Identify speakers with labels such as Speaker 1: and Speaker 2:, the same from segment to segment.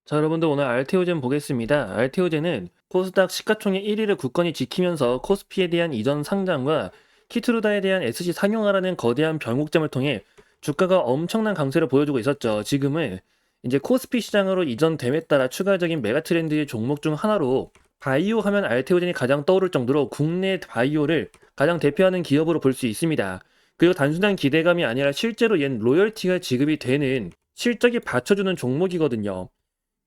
Speaker 1: 자, 여러분들 오늘 알테오젠 보겠습니다. 알테오젠은 코스닥 시가총액 1위를 굳건히 지키면서 코스피에 대한 이전 상장과 키트루다에 대한 SC 상용화라는 거대한 변곡점을 통해 주가가 엄청난 강세를 보여주고 있었죠. 지금은 이제 코스피 시장으로 이전됨에 따라 추가적인 메가 트렌드의 종목 중 하나로 바이오 하면 알테오젠이 가장 떠오를 정도로 국내 바이오를 가장 대표하는 기업으로 볼 수 있습니다. 그리고 단순한 기대감이 아니라 실제로 얜 로열티가 지급이 되는 실적이 받쳐주는 종목이거든요.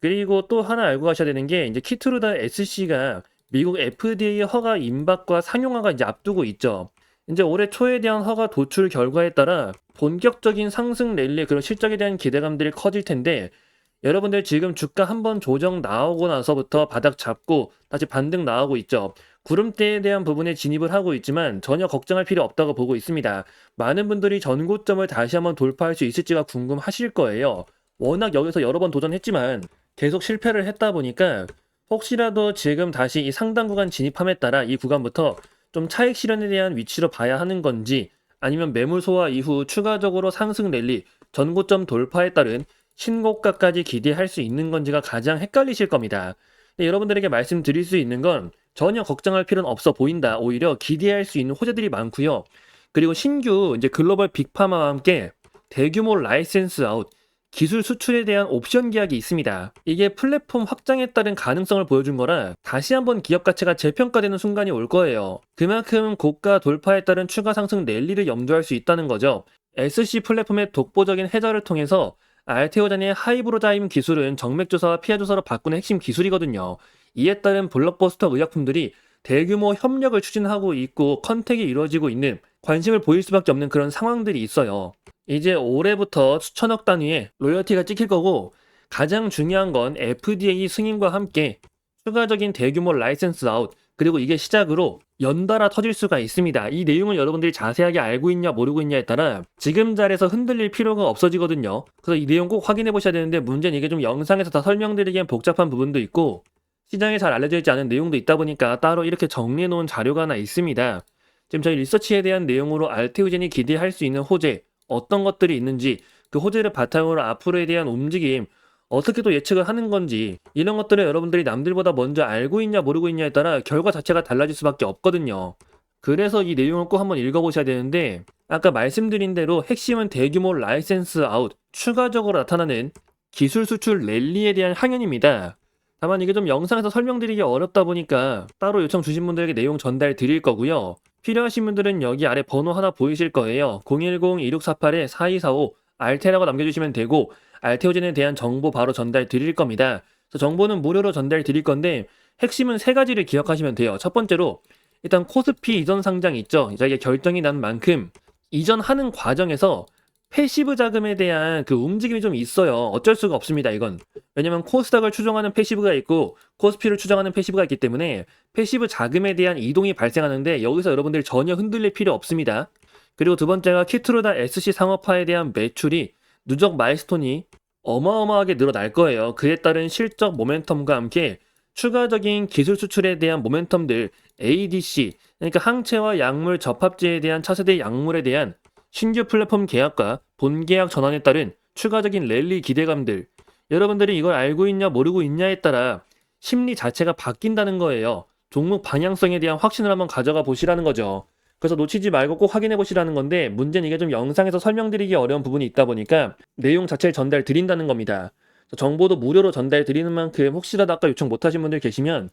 Speaker 1: 그리고 또 하나 알고 가셔야 되는 게 이제 키트루다 SC가 미국 FDA 허가 임박과 상용화가 이제 앞두고 있죠. 이제 올해 초에 대한 허가 도출 결과에 따라 본격적인 상승 랠리의 그런 실적에 대한 기대감들이 커질 텐데 여러분들 지금 주가 한번 조정 나오고 나서부터 바닥 잡고 다시 반등 나오고 있죠. 구름대에 대한 부분에 진입을 하고 있지만 전혀 걱정할 필요 없다고 보고 있습니다. 많은 분들이 전고점을 다시 한번 돌파할 수 있을지가 궁금하실 거예요. 워낙 여기서 여러 번 도전했지만 계속 실패를 했다 보니까 혹시라도 지금 다시 이 상단 구간 진입함에 따라 이 구간부터 좀 차익 실현에 대한 위치로 봐야 하는 건지 아니면 매물 소화 이후 추가적으로 상승 랠리 전고점 돌파에 따른 신고가까지 기대할 수 있는 건지가 가장 헷갈리실 겁니다. 근데 여러분들에게 말씀드릴 수 있는 건 전혀 걱정할 필요는 없어 보인다. 오히려 기대할 수 있는 호재들이 많고요. 그리고 신규 이제 글로벌 빅파마와 함께 대규모 라이센스 아웃 기술 수출에 대한 옵션 계약이 있습니다. 이게 플랫폼 확장에 따른 가능성을 보여준 거라 다시 한번 기업 가치가 재평가되는 순간이 올 거예요. 그만큼 고가 돌파에 따른 추가 상승 랠리를 염두할 수 있다는 거죠. SC 플랫폼의 독보적인 해자를 통해서 알테오젠의 하이브로다임 기술은 정맥주사와 피하주사로 바꾸는 핵심 기술이거든요. 이에 따른 블록버스터 의약품들이 대규모 협력을 추진하고 있고 컨택이 이루어지고 있는 관심을 보일 수밖에 없는 그런 상황들이 있어요. 이제 올해부터 수천억 단위의 로열티가 찍힐 거고 가장 중요한 건 FDA 승인과 함께 추가적인 대규모 라이센스 아웃 그리고 이게 시작으로 연달아 터질 수가 있습니다. 이 내용을 여러분들이 자세하게 알고 있냐 모르고 있냐에 따라 지금 자리에서 흔들릴 필요가 없어지거든요. 그래서 이 내용 꼭 확인해 보셔야 되는데 문제는 이게 좀 영상에서 다 설명드리기엔 복잡한 부분도 있고 시장에 잘 알려져 있지 않은 내용도 있다 보니까 따로 이렇게 정리해 놓은 자료가 하나 있습니다. 지금 저희 리서치에 대한 내용으로 알테오젠이 기대할 수 있는 호재 어떤 것들이 있는지 그 호재를 바탕으로 앞으로에 대한 움직임 어떻게 또 예측을 하는 건지 이런 것들을 여러분들이 남들보다 먼저 알고 있냐 모르고 있냐에 따라 결과 자체가 달라질 수밖에 없거든요. 그래서 이 내용을 꼭 한번 읽어보셔야 되는데 아까 말씀드린 대로 핵심은 대규모 라이센스 아웃 추가적으로 나타나는 기술 수출 랠리에 대한 항연입니다. 다만 이게 좀 영상에서 설명드리기 어렵다 보니까 따로 요청 주신 분들에게 내용 전달 드릴 거고요. 필요하신 분들은 여기 아래 번호 하나 보이실 거예요. 010-2648-4245 알테라고 남겨주시면 되고 알테오젠에 대한 정보 바로 전달 드릴 겁니다. 그래서 정보는 무료로 전달 드릴 건데 핵심은 세 가지를 기억하시면 돼요. 첫 번째로 일단 코스피 이전 상장 있죠. 이게 결정이 난 만큼 이전하는 과정에서 패시브 자금에 대한 그 움직임이 좀 있어요. 어쩔 수가 없습니다, 이건. 왜냐면 코스닥을 추종하는 패시브가 있고 코스피를 추종하는 패시브가 있기 때문에 패시브 자금에 대한 이동이 발생하는데 여기서 여러분들 전혀 흔들릴 필요 없습니다. 그리고 두 번째가 키트루다 SC 상업화에 대한 매출이 누적 마일스톤이 어마어마하게 늘어날 거예요. 그에 따른 실적 모멘텀과 함께 추가적인 기술 수출에 대한 모멘텀들 ADC 그러니까 항체와 약물 접합제에 대한 차세대 약물에 대한 신규 플랫폼 계약과 본 계약 전환에 따른 추가적인 랠리 기대감들 여러분들이 이걸 알고 있냐 모르고 있냐에 따라 심리 자체가 바뀐다는 거예요. 종목 방향성에 대한 확신을 한번 가져가 보시라는 거죠. 그래서 놓치지 말고 꼭 확인해 보시라는 건데 문제는 이게 좀 영상에서 설명드리기 어려운 부분이 있다 보니까 내용 자체를 전달 드린다는 겁니다. 정보도 무료로 전달 드리는 만큼 혹시라도 아까 요청 못하신 분들 계시면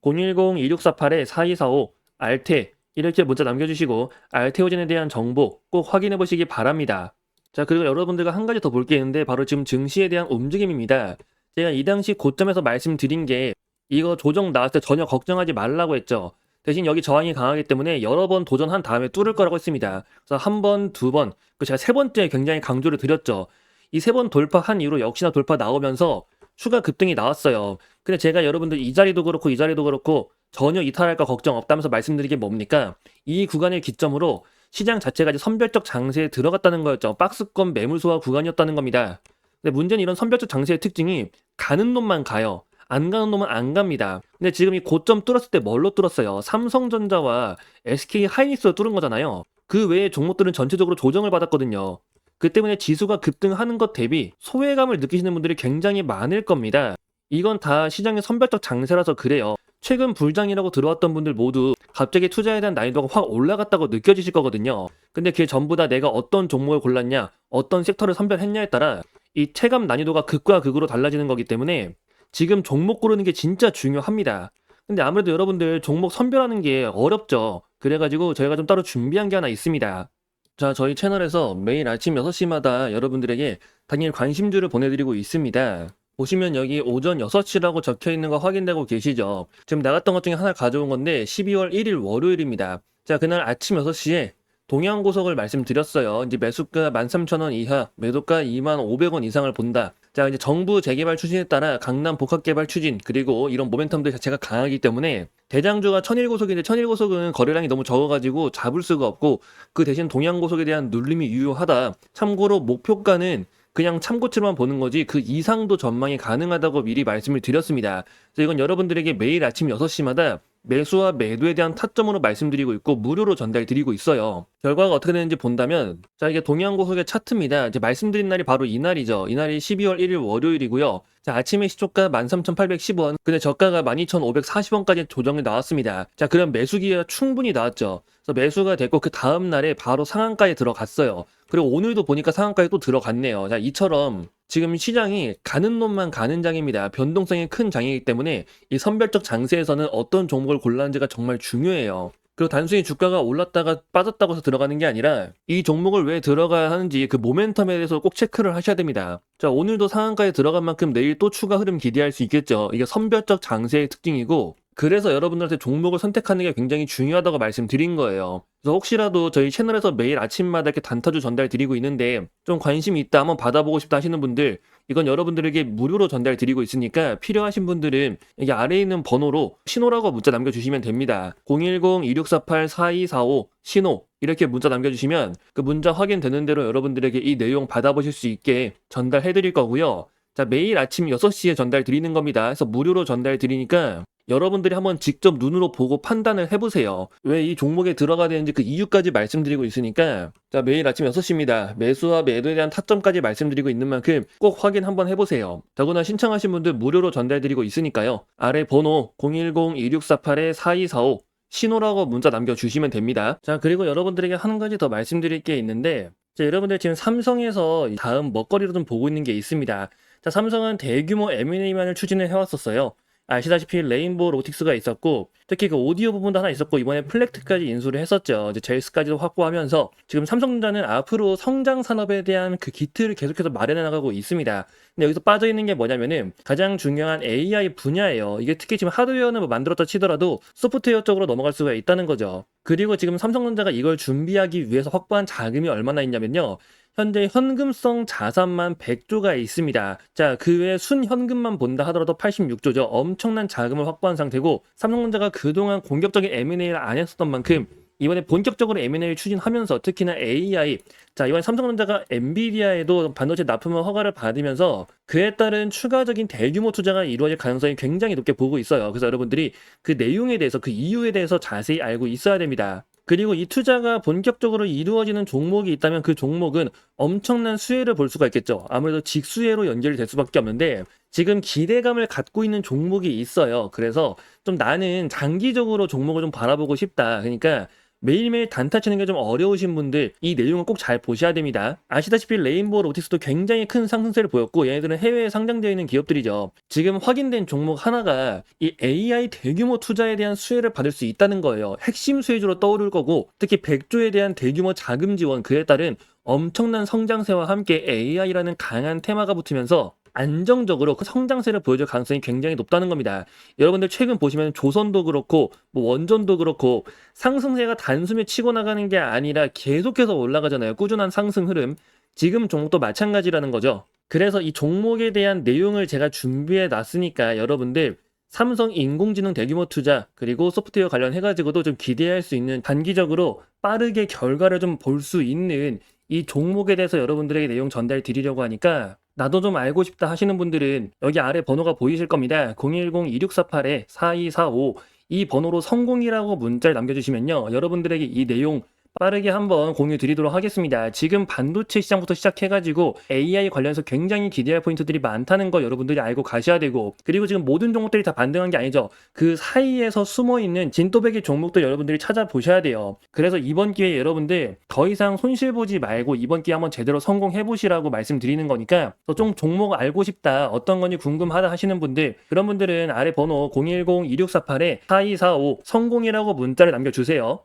Speaker 1: 010-2648-4245 알테 이렇게 문자 남겨주시고 알테오젠에 대한 정보 꼭 확인해 보시기 바랍니다. 자, 그리고 여러분들과 한 가지 더 볼 게 있는데 바로 지금 증시에 대한 움직임입니다. 제가 이 당시 고점에서 말씀드린 게 이거 조정 나왔을 때 전혀 걱정하지 말라고 했죠. 대신 여기 저항이 강하기 때문에 여러 번 도전한 다음에 뚫을 거라고 했습니다. 그래서 한 번, 두 번, 제가 세 번째 굉장히 강조를 드렸죠. 이 세 번 돌파한 이후로 역시나 돌파 나오면서 추가 급등이 나왔어요. 근데 제가 여러분들 이 자리도 그렇고 이 자리도 그렇고 전혀 이탈할까 걱정 없다면서 말씀드린 게 뭡니까? 이 구간을 기점으로 시장 자체가 이제 선별적 장세에 들어갔다는 거였죠. 박스권 매물 소화 구간이었다는 겁니다. 근데 문제는 이런 선별적 장세의 특징이 가는 놈만 가요. 안 가는 놈은 안 갑니다. 근데 지금 이 고점 뚫었을 때 뭘로 뚫었어요? 삼성전자와 SK 하이닉스로 뚫은 거잖아요. 그 외의 종목들은 전체적으로 조정을 받았거든요. 그 때문에 지수가 급등하는 것 대비 소외감을 느끼시는 분들이 굉장히 많을 겁니다. 이건 다 시장의 선별적 장세라서 그래요. 최근 불장이라고 들어왔던 분들 모두 갑자기 투자에 대한 난이도가 확 올라갔다고 느껴지실 거거든요. 근데 그게 전부 다 내가 어떤 종목을 골랐냐, 어떤 섹터를 선별했냐에 따라 이 체감 난이도가 극과 극으로 달라지는 거기 때문에 지금 종목 고르는 게 진짜 중요합니다. 근데 아무래도 여러분들 종목 선별하는 게 어렵죠. 그래가지고 저희가 좀 따로 준비한 게 하나 있습니다. 자, 저희 채널에서 매일 아침 6시마다 여러분들에게 당일 관심주를 보내드리고 있습니다. 보시면 여기 오전 6시라고 적혀 있는 거 확인되고 계시죠? 지금 나갔던 것 중에 하나 가져온 건데 12월 1일 월요일입니다. 자, 그날 아침 6시에 동양고속을 말씀드렸어요. 이제 매수가 13,000원 이하, 매도가 25,500원 이상을 본다. 자, 이제 정부 재개발 추진에 따라 강남 복합개발 추진, 그리고 이런 모멘텀들 자체가 강하기 때문에 대장주가 천일고속인데 천일고속은 거래량이 너무 적어가지고 잡을 수가 없고 그 대신 동양고속에 대한 눌림이 유효하다. 참고로 목표가는 그냥 참고치로만 보는 거지 그 이상도 전망이 가능하다고 미리 말씀을 드렸습니다. 그래서 이건 여러분들에게 매일 아침 6시마다 매수와 매도에 대한 타점으로 말씀드리고 있고 무료로 전달드리고 있어요. 결과가 어떻게 되는지 본다면 자, 이게 동양고속의 차트입니다. 이제 말씀드린 날이 바로 이날이죠. 이날이 12월 1일 월요일이고요. 자, 아침에 시초가 13,810원, 근데 저가가 12,540원까지 조정이 나왔습니다. 자, 그럼 매수 기회가 충분히 나왔죠. 그래서 매수가 됐고 그 다음 날에 바로 상한가에 들어갔어요. 그리고 오늘도 보니까 상한가에 또 들어갔네요. 자, 이처럼 지금 시장이 가는 놈만 가는 장입니다. 변동성이 큰 장이기 때문에 이 선별적 장세에서는 어떤 종목을 골랐는지가 정말 중요해요. 그리고 단순히 주가가 올랐다가 빠졌다고 해서 들어가는 게 아니라 이 종목을 왜 들어가야 하는지 그 모멘텀에 대해서 꼭 체크를 하셔야 됩니다. 자, 오늘도 상한가에 들어간 만큼 내일 또 추가 흐름 기대할 수 있겠죠. 이게 선별적 장세의 특징이고 그래서 여러분들한테 종목을 선택하는 게 굉장히 중요하다고 말씀드린 거예요. 그래서 혹시라도 저희 채널에서 매일 아침마다 이렇게 단타주 전달 드리고 있는데 좀 관심이 있다, 한번 받아보고 싶다 하시는 분들 이건 여러분들에게 무료로 전달 드리고 있으니까 필요하신 분들은 여기 아래에 있는 번호로 신호라고 문자 남겨주시면 됩니다. 010-2648-4245 신호 이렇게 문자 남겨주시면 그 문자 확인되는 대로 여러분들에게 이 내용 받아보실 수 있게 전달해 드릴 거고요. 자, 매일 아침 6시에 전달 드리는 겁니다. 그래서 무료로 전달 드리니까 여러분들이 한번 직접 눈으로 보고 판단을 해보세요. 왜 이 종목에 들어가야 되는지 그 이유까지 말씀드리고 있으니까 자, 매일 아침 6시입니다. 매수와 매도에 대한 타점까지 말씀드리고 있는 만큼 꼭 확인 한번 해보세요. 더구나 신청하신 분들 무료로 전달드리고 있으니까요. 아래 번호 010-2648-4245 신호라고 문자 남겨주시면 됩니다. 자, 그리고 여러분들에게 한 가지 더 말씀드릴 게 있는데 자, 여러분들 지금 삼성에서 다음 먹거리로 좀 보고 있는 게 있습니다. 자, 삼성은 대규모 M&A만을 추진을 해왔었어요. 아시다시피 레인보우 로틱스가 있었고 특히 그 오디오 부분도 하나 있었고 이번에 플렉트까지 인수를 했었죠. 이제 제이스까지도 확보하면서 지금 삼성전자는 앞으로 성장 산업에 대한 그 기틀을 계속해서 마련해 나가고 있습니다. 근데 여기서 빠져 있는 게 뭐냐면은 가장 중요한 AI 분야예요. 이게 특히 지금 하드웨어는 뭐 만들었다 치더라도 소프트웨어 쪽으로 넘어갈 수가 있다는 거죠. 그리고 지금 삼성전자가 이걸 준비하기 위해서 확보한 자금이 얼마나 있냐면요. 현재 현금성 자산만 100조가 있습니다. 자, 그 외에 순현금만 본다 하더라도 86조죠. 엄청난 자금을 확보한 상태고 삼성전자가 그동안 공격적인 M&A를 안 했었던 만큼 이번에 본격적으로 M&A를 추진하면서 특히나 AI, 자, 이번에 삼성전자가 엔비디아에도 반도체 납품을 허가를 받으면서 그에 따른 추가적인 대규모 투자가 이루어질 가능성이 굉장히 높게 보고 있어요. 그래서 여러분들이 그 내용에 대해서 그 이유에 대해서 자세히 알고 있어야 됩니다. 그리고 이 투자가 본격적으로 이루어지는 종목이 있다면 그 종목은 엄청난 수혜를 볼 수가 있겠죠. 아무래도 직수혜로 연결이 될 수밖에 없는데 지금 기대감을 갖고 있는 종목이 있어요. 그래서 좀 나는 장기적으로 종목을 좀 바라보고 싶다. 그러니까 매일매일 단타 치는 게 좀 어려우신 분들 이 내용을 꼭 잘 보셔야 됩니다. 아시다시피 레인보우 로틱스도 굉장히 큰 상승세를 보였고 얘네들은 해외에 상장되어 있는 기업들이죠. 지금 확인된 종목 하나가 이 AI 대규모 투자에 대한 수혜를 받을 수 있다는 거예요. 핵심 수혜주로 떠오를 거고 특히 100조에 대한 대규모 자금 지원 그에 따른 엄청난 성장세와 함께 AI라는 강한 테마가 붙으면서 안정적으로 그 성장세를 보여줄 가능성이 굉장히 높다는 겁니다. 여러분들 최근 보시면 조선도 그렇고 뭐 원전도 그렇고 상승세가 단숨에 치고 나가는 게 아니라 계속해서 올라가잖아요. 꾸준한 상승 흐름. 지금 종목도 마찬가지라는 거죠. 그래서 이 종목에 대한 내용을 제가 준비해 놨으니까 여러분들 삼성 인공지능 대규모 투자 그리고 소프트웨어 관련해가지고도 좀 기대할 수 있는 단기적으로 빠르게 결과를 좀 볼 수 있는 이 종목에 대해서 여러분들에게 내용 전달 드리려고 하니까 나도 좀 알고 싶다 하시는 분들은 여기 아래 번호가 보이실 겁니다. 010-2648-4245 이 번호로 성공이라고 문자를 남겨주시면요. 여러분들에게 이 내용 빠르게 한번 공유 드리도록 하겠습니다. 지금 반도체 시장부터 시작해가지고 AI 관련해서 굉장히 기대할 포인트들이 많다는 거 여러분들이 알고 가셔야 되고, 그리고 지금 모든 종목들이 다 반등한 게 아니죠. 그 사이에서 숨어있는 진또배기 종목들 여러분들이 찾아보셔야 돼요. 그래서 이번 기회에 여러분들 더 이상 손실 보지 말고 이번 기회에 한번 제대로 성공해보시라고 말씀드리는 거니까, 좀 종목 알고 싶다, 어떤 건지 궁금하다 하시는 분들, 그런 분들은 아래 번호 010-2648-4245 성공이라고 문자를 남겨주세요.